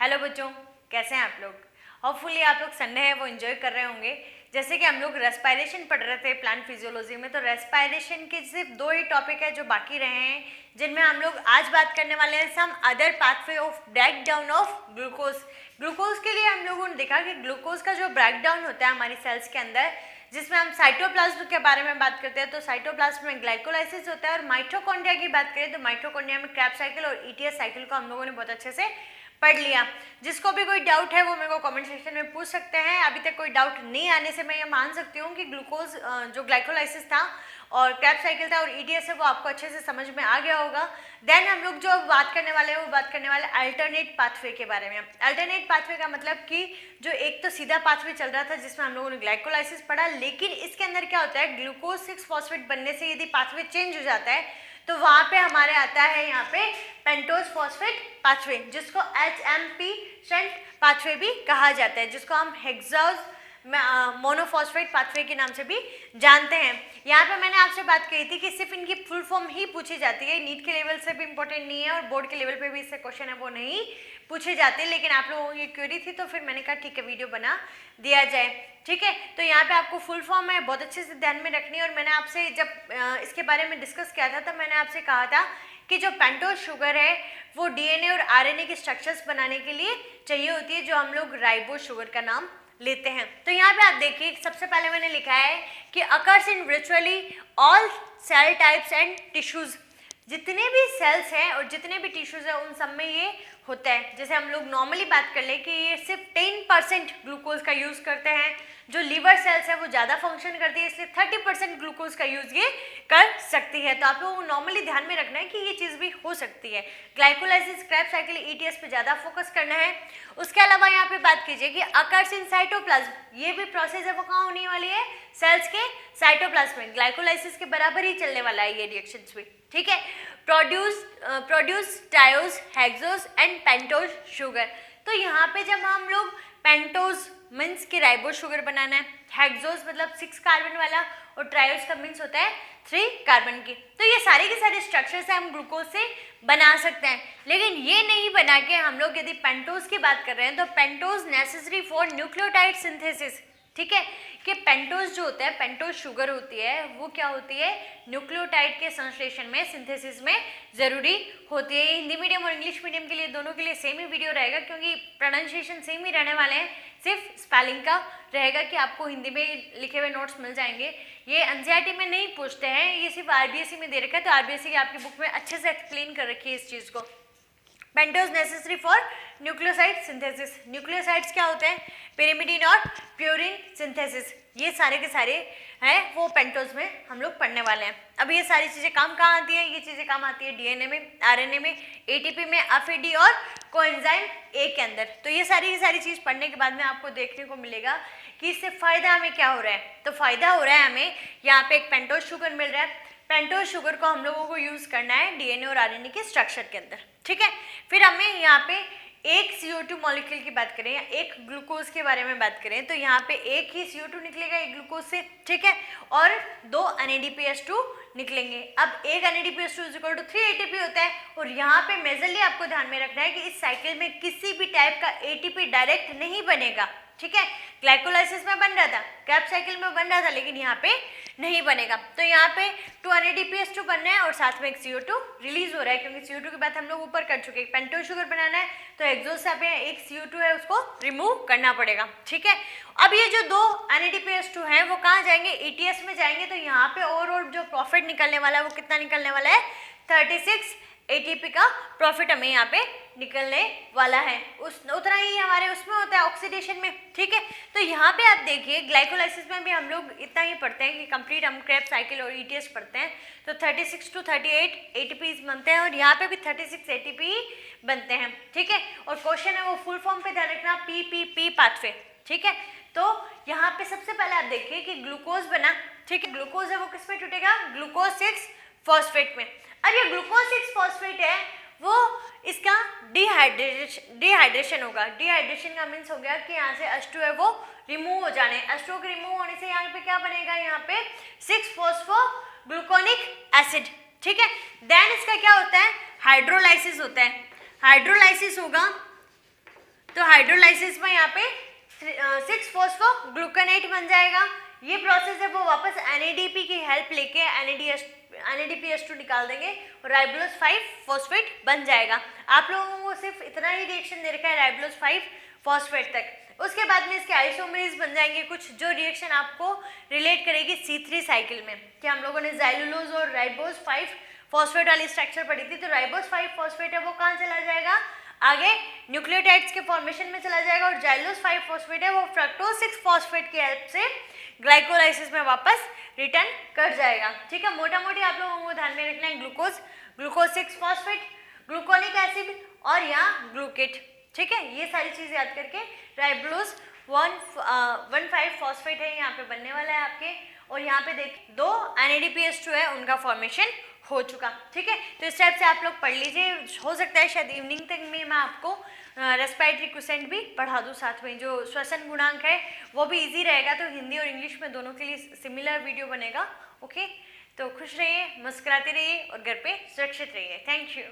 Hello बच्चों, कैसे हैं आप लोग। होपफुली आप लोग संडे है वो एंजॉय कर रहे होंगे। जैसे कि हम लोग रेस्पायरेशन पढ़ रहे थे प्लांट फिजियोलॉजी में, तो रेस्पायरेशन के सिर्फ दो ही टॉपिक है जो बाकी रहे हैं, जिनमें हम लोग आज बात करने वाले हैं some other pathway of break down of glucose. Glucose के लिए हम लोगों ने देखा कि ग्लूकोज का जो ब्रेक डाउन होता है हमारी सेल्स के अंदर, जिसमें हम साइटोप्लाज्म के बारे में बात करते हैं, तो साइटोप्लाज्म में ग्लाइकोलाइसिस होता है। और माइटोकॉन्ड्रिया की बात करें तो माइटोकॉन्ड्रिया में क्रेब्स साइकिल और ईटीएस साइकिल को हम लोगों ने बहुत अच्छे से पढ़ लिया। जिसको भी कोई डाउट है वो मेरे को कमेंट सेक्शन में पूछ सकते हैं। अभी तक कोई डाउट नहीं आने से मैं ये मान सकती हूँ कि ग्लूकोज जो ग्लाइकोलाइसिस था और क्रेब्स साइकिल था और ईटीएस है वो आपको अच्छे से समझ में आ गया होगा। देन हम लोग जो बात करने वाले हैं वो बात करने वाले अल्टरनेट पाथवे के बारे में। अल्टरनेट पाथवे का मतलब कि जो एक तो सीधा पाथवे चल रहा था जिसमें हम लोगों ने ग्लाइकोलाइसिस पढ़ा, लेकिन इसके अंदर क्या होता है, ग्लूकोज 6 फॉस्फेट बनने से यदि पाथवे चेंज हो जाता है तो वहाँ पे हमारे आता है यहाँ पे पेंटोज फॉस्फेट पाथवे, जिसको HMP शंट पाथवे भी कहा जाता है, जिसको हम हेक्साज मोनोफॉस्फेट पाथवे के नाम से भी जानते हैं। यहाँ पे मैंने आपसे बात कही थी कि सिर्फ इनकी फुल फॉर्म ही पूछी जाती है, नीट के लेवल से भी इंपॉर्टेंट नहीं है और बोर्ड के लेवल पे भी इससे क्वेश्चन है वो नहीं पूछे जाते, लेकिन आप लोगों की क्वेरी थी तो फिर मैंने कहा ठीक है वीडियो बना दिया जाए। ठीक है, तो यहाँ पे आपको फुल फॉर्म है बहुत अच्छे से ध्यान में रखनी है। और मैंने आपसे जब इसके बारे में डिस्कस किया था तब मैंने आपसे कहा था कि जो पेंटोज शुगर है वो डीएनए और आरएनए के स्ट्रक्चर्स बनाने के लिए चाहिए होती है, जो हम लोग राइबोज शुगर का नाम लेते हैं। तो यहाँ पे आप देखिए सबसे पहले मैंने लिखा है कि occurs in virtually all cell types and tissues, जितने भी सेल्स हैं और जितने भी टिश्यूज हैं उन सब में ये होता है। जैसे हम लोग नॉर्मली बात कर ले कि ये सिर्फ 10% ग्लूकोज का यूज़ करते हैं, जो लीवर सेल्स है वो ज़्यादा फंक्शन करती है इसलिए 30% ग्लूकोज का यूज़ ये कर सकती है। तो आप लोगों को नॉर्मली ध्यान में रखना है कि ये चीज़ भी हो सकती है। ग्लाइकोलाइसिस, क्रेब्स साइकिल, ईटीएस पे ज़्यादा फोकस करना है। उसके अलावा यहाँ पे बात कीजिए कि अकर्स इन साइटोप्लाज्म, ये भी प्रोसेस है वो कहाँ होने वाली है, सेल्स के साइटोप्लाज्म में। ग्लाइकोलाइसिस के बराबर ही चलने वाला है ये रिएक्शंस भी। ठीक है, produce trioses, hexoses and pentoses sugar. तो यहाँ पे जब हम लोग पेंटोज मीन्स कि राइबोज शुगर बनाना है, हेक्सोज मतलब 6 कार्बन वाला और ट्रायोज का मीन्स होता है 3 कार्बन की, तो ये सारे के सारे स्ट्रक्चर्स है हम ग्लूकोज से बना सकते हैं। लेकिन ये नहीं बना के हम लोग यदि पेंटोज की बात कर रहे हैं तो pentose necessary for nucleotide synthesis. ठीक है, कि पेंटोज जो होता है, पेंटोज शुगर होती है वो क्या होती है, न्यूक्लियोटाइड के संश्लेषण में, सिंथेसिस में जरूरी होती है। हिंदी मीडियम और इंग्लिश मीडियम के लिए दोनों के लिए सेम ही वीडियो रहेगा क्योंकि प्रोनाउंसिएशन सेम ही रहने वाले हैं, सिर्फ स्पेलिंग का रहेगा कि आपको हिंदी में लिखे हुए नोट्स मिल जाएंगे। ये एनसीईआरटी में नहीं पूछते हैं, ये सिर्फ आरबीएसई में दे रखा है, तो आरबीएसई की आपकी बुक में अच्छे से एक्सप्लेन कर रखी है इस चीज़ को। Pentose necessary for nucleoside synthesis. Nucleosides क्या होते हैं, पिरिमिडिन और प्यूरिन सिंथेसिस, ये सारे के सारे हैं वो पेंटोज में हम लोग पढ़ने वाले हैं। अब ये सारी चीज़ें काम कहाँ आती है, ये चीज़ें काम आती है डीएनए में, आरएनए में, एटीपी में, एफएडी और कोएंजाइम ए के अंदर। तो ये सारी की सारी चीज़ पढ़ने के बाद में आपको देखने को मिलेगा कि इससे फ़ायदा हमें क्या हो रहा है। तो फ़ायदा हो रहा है हमें यहाँ पे एक पेंटोज शुगर मिल रहा है। पेंटोज शुगर को हम लोगों को यूज़ करना है डीएनए और आरएनए के स्ट्रक्चर के अंदर। ठीक है, फिर हमें यहाँ पे एक CO2 मॉलिक्यूल की बात करें या एक ग्लूकोज के बारे में बात करें तो यहाँ पे एक ही CO2 निकलेगा एक ग्लूकोज से। ठीक है, और 2 NADPH2 निकलेंगे। अब एक NADPH2 = 3 ATP होता है और यहाँ पे मेजरली आपको ध्यान में रखना है कि इस साइकिल में किसी भी टाइप का ATP डायरेक्ट नहीं बनेगा। ठीक है, ग्लाइकोलाइसिस में बन रहा था, क्रेब्स साइकिल में बन रहा था, लेकिन यहाँ पे नहीं बनेगा। तो यहाँ पे 2 NADPH2 बन रहा है और साथ में एक CO2 रिलीज हो रहा है, क्योंकि CO2 की बात हम लोग ऊपर कर चुके हैं। पेंटोज शुगर बनाना है तो एक्सोज से पे एक CO2 है उसको रिमूव करना पड़ेगा। ठीक है, अब ये जो 2 NADPH2 हैं वो कहाँ जाएंगे, ETS में जाएंगे। तो यहाँ पे और जो प्रॉफिट निकलने वाला है वो कितना निकलने वाला है, 36 ATP का प्रॉफिट हमें यहाँ पे निकलने वाला है। उतना ही हमारे उसमें होता है ऑक्सीडेशन में। ठीक है, तो यहाँ पे आप देखिए ग्लाइकोलाइसिस में भी हम लोग इतना ही पढ़ते हैं कि कंप्लीट हम क्रेब्स साइकिल और ईटीएस पढ़ते हैं, तो 36 to 38 ATPs बनते हैं और यहाँ पे भी 36 ATP बनते हैं। ठीक है, और क्वेश्चन है वो फुल फॉर्म पे ध्यान रखना, PPP पाथवे। ठीक है, तो यहाँ पे सबसे पहले आप देखिए कि ग्लूकोज बना। ठीक है, ग्लूकोज है वो किस में टूटेगा, ग्लूकोज 6 फॉस्फेट में। अब ये ग्लूकोज 6 फॉस्फेट है वो इसका डिहाइड्रेशन होगा। डिहाइड्रेशन का मीन्स हो गया कि यहाँ से H2 है वो रिमूव हो जाने, H2 के रिमूव होने से यहाँ पे क्या बनेगा, यहाँ पे 6 फॉस्फोग्लूकोनिक एसिड। ठीक है, देन इसका क्या होता है, हाइड्रोलाइसिस होता है। हाइड्रोलाइसिस होगा तो हाइड्रोलाइसिस में यहाँ पे 6-फॉस्फोग्लूकोनेट बन जाएगा। ये प्रोसेस है वो वापस NADP की हेल्प लेके NADPH2 निकाल देंगे और राइबोलोज 5-फॉस्फेट बन जाएगा। आप लोगों को सिर्फ इतना ही रिएक्शन दे रखा है राइबोलोज 5-फॉस्फेट तक। उसके बाद में इसके आइसोमरेज बन जाएंगे कुछ, जो रिएक्शन आपको रिलेट करेगी C3 साइकिल में, कि हम लोगों ने जाइलुलोज और राइबोज 5-फॉस्फेट वाली स्ट्रक्चर पढ़ी थी। तो राइबोज 5-फॉस्फेट है वो कहाँ चला जाएगा, आगे न्यूक्लियोटाइड्स के फॉर्मेशन में चला जाएगा, और जाइलोज 5-फॉस्फेट है वो फ्रक्टोज 6-फॉस्फेट की हेल्प से ग्लाइकोलाइसिस में वापस रिटर्न कर जाएगा। ठीक है, मोटा मोटी आप लोगों को ध्यान में रखना है ग्लूकोज 6-फॉस्फेट, ग्लूकोनिक एसिड और यहाँ ग्लूकेट। ठीक है, ये सारी चीज़ याद करके राइबोलोज 1,5-फॉस्फेट है यहाँ पे बनने वाला है आपके, और यहाँ पे देख 2 NADPH2 है उनका फॉर्मेशन हो चुका। ठीक है, तो इस टाइप से आप लोग पढ़ लीजिए। हो सकता है शायद इवनिंग तक में मैं आपको रेस्पिरेटरी क्वेश्चन भी पढ़ा दूँ साथ में, जो श्वसन गुणांक है वो भी इजी रहेगा, तो हिंदी और इंग्लिश में दोनों के लिए सिमिलर वीडियो बनेगा। ओके, तो खुश रहिए, मुस्कुराते रहिए और घर पे सुरक्षित रहिए। Thank you.